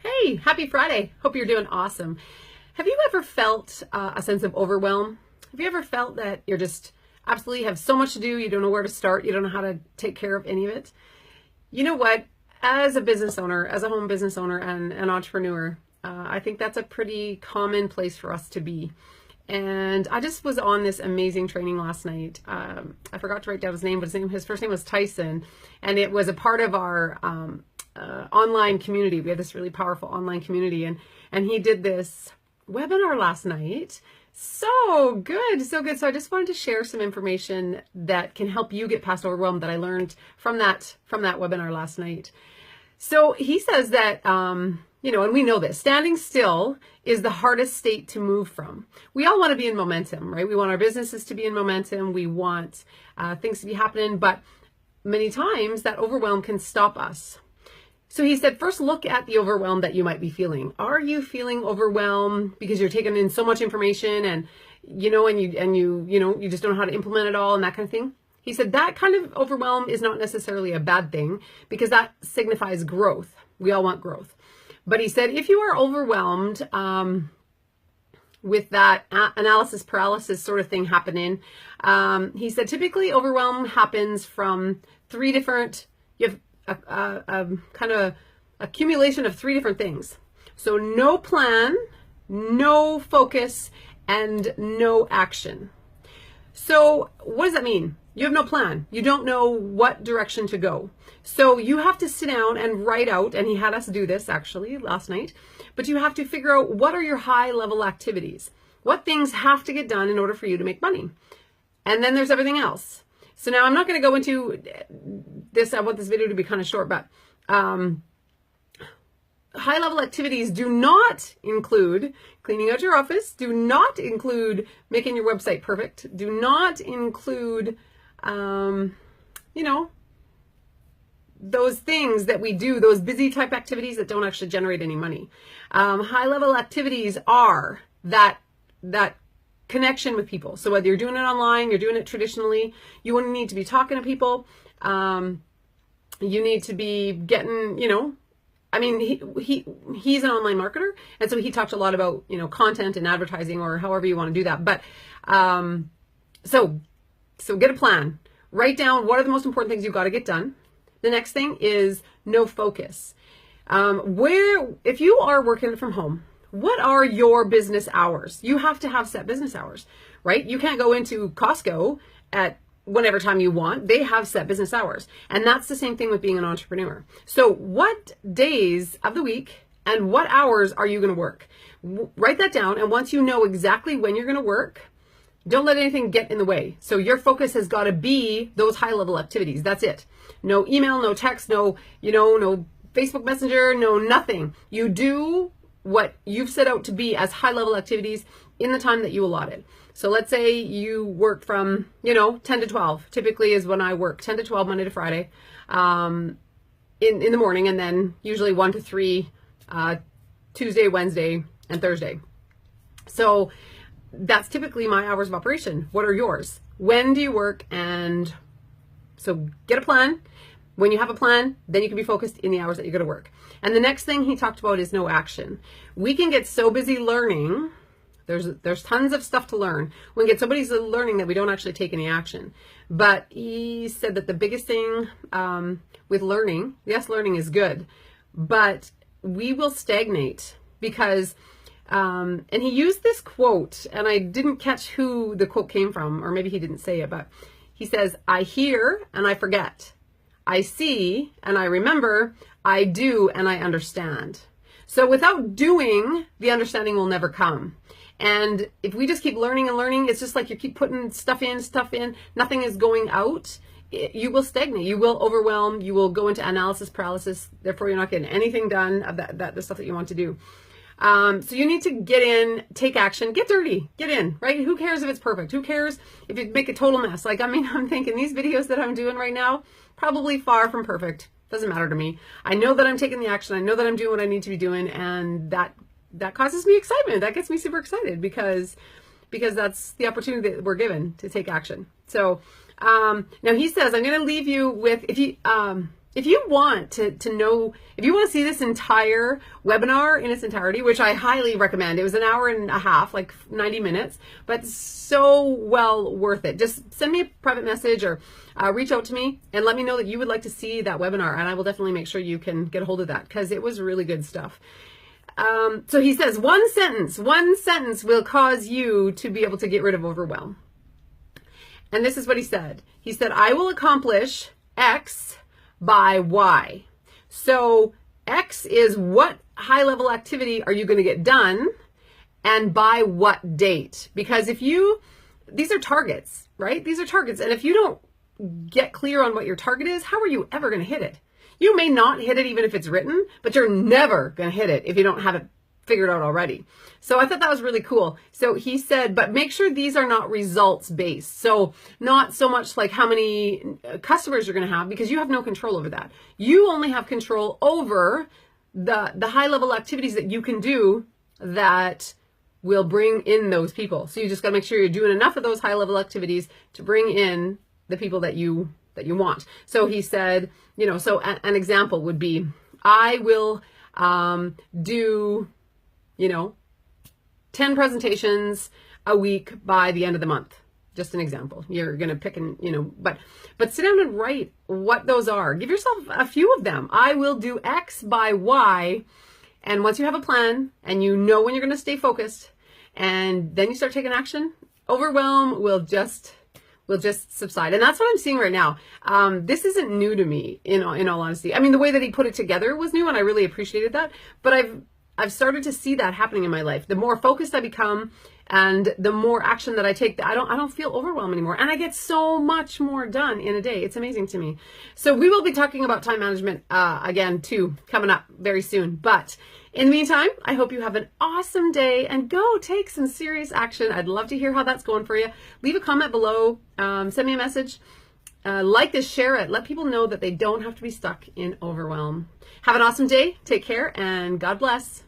Hey, happy Friday. Hope you're doing awesome. Have you ever felt a sense of overwhelm? Have you ever felt that you're just absolutely have so much to do, you don't know where to start, you don't know how to take care of any of it? You know what? As a business owner, as a home business owner and an entrepreneur, I think that's a pretty common place for us to be. And I just was on this amazing training last night. I forgot to write down his name, but his first name was Tyson, and it was a part of our online community. We have this really powerful online community, and he did this webinar last night. So good, so good. So I just wanted to share some information that can help you get past overwhelm that I learned from that webinar last night. So he says that and we know this, standing still is the hardest state to move from. We all want to be in momentum, right? We want our businesses to be in momentum. We want things to be happening, but many times that overwhelm can stop us. So he said, first look at the overwhelm that you might be feeling. Are you feeling overwhelmed because you're taking in so much information and you just don't know how to implement it all and that kind of thing? He said that kind of overwhelm is not necessarily a bad thing because that signifies growth. We all want growth. But he said, if you are overwhelmed with that analysis paralysis sort of thing happening, he said, typically overwhelm happens from you have a kind of accumulation of three different things. So no plan, no focus, and no action. So what does that mean? You have no plan. You don't know what direction to go. So you have to sit down and write out, and he had us do this actually last night, but you have to figure out what are your high level activities. What things have to get done in order for you to make money? And then there's everything else. So now I'm not going to go into this. I want this video to be kind of short, but high level activities do not include cleaning out your office, do not include making your website perfect, do not include, those things that we do, those busy type activities that don't actually generate any money. High level activities are that connection with people. So whether you're doing it online, you're doing it traditionally, you wouldn't need to be talking to people. You need to be getting, he's an online marketer. And so he talked a lot about, content and advertising or however you want to do that. But, so get a plan, write down what are the most important things you've got to get done. The next thing is no focus. If you are working from home, what are your business hours? You have to have set business hours, right? You can't go into Costco at whenever time you want. They have set business hours. And that's the same thing with being an entrepreneur. So what days of the week and what hours are you going to work? Write that down. And once you know exactly when you're going to work, don't let anything get in the way. So your focus has got to be those high level activities. That's it. No email, no text, no Facebook Messenger, no nothing. You do what you've set out to be as high level activities in the time that you allotted. So let's say you work from, 10 to 12, typically is when I work, 10 to 12, Monday to Friday, in the morning, and then usually 1 to 3, Tuesday, Wednesday, and Thursday. So that's typically my hours of operation. What are yours? When do you work? And so get a plan. When you have a plan, then you can be focused in the hours that you're going to work. And the next thing he talked about is no action. We can get so busy learning. There's tons of stuff to learn. We can get so busy learning that we don't actually take any action. But he said that the biggest thing with learning, yes, learning is good, but we will stagnate because, and he used this quote, and I didn't catch who the quote came from, or maybe he didn't say it, but he says, I hear and I forget. I see and I remember, I do and I understand. So without doing, the understanding will never come. And if we just keep learning and learning, it's just like you keep putting stuff in, nothing is going out, you will stagnate, you will overwhelm, you will go into analysis paralysis, therefore you're not getting anything done of the stuff that you want to do. So you need to get in, take action, get dirty, get in, right? Who cares if it's perfect? Who cares if you make a total mess? I'm thinking these videos that I'm doing right now, probably far from perfect. Doesn't matter to me. I know that I'm taking the action. I know that I'm doing what I need to be doing. And that causes me excitement. That gets me super excited because that's the opportunity that we're given to take action. So, now he says, I'm going to leave you with, if you want to know, if you want to see this entire webinar in its entirety, which I highly recommend, it was an hour and a half, like 90 minutes, but so well worth it. Just send me a private message or reach out to me and let me know that you would like to see that webinar, and I will definitely make sure you can get a hold of that because it was really good stuff. So he says, one sentence will cause you to be able to get rid of overwhelm. And this is what he said. He said, I will accomplish X by Y. So X is what high level activity are you going to get done and by what date? Because these are targets, right? These are targets. And if you don't get clear on what your target is, how are you ever going to hit it? You may not hit it even if it's written, but you're never going to hit it if you don't have it figured out already. So I thought that was really cool. So he said, but make sure these are not results based. So not so much like how many customers you're going to have, because you have no control over that. You only have control over the high level activities that you can do that will bring in those people. So you just got to make sure you're doing enough of those high level activities to bring in the people that you want. So he said, so an example would be, I will do 10 presentations a week by the end of the month. Just an example. You're going to pick but sit down and write what those are. Give yourself a few of them. I will do X by Y. And once you have a plan and you know when you're going to stay focused and then you start taking action, overwhelm will just subside. And that's what I'm seeing right now. This isn't new to me, in all honesty. I mean, the way that he put it together was new and I really appreciated that. But I've started to see that happening in my life. The more focused I become and the more action that I take, I don't feel overwhelmed anymore. And I get so much more done in a day. It's amazing to me. So we will be talking about time management again too, coming up very soon. But in the meantime, I hope you have an awesome day and go take some serious action. I'd love to hear how that's going for you. Leave a comment below, send me a message, like this, share it. Let people know that they don't have to be stuck in overwhelm. Have an awesome day. Take care and God bless.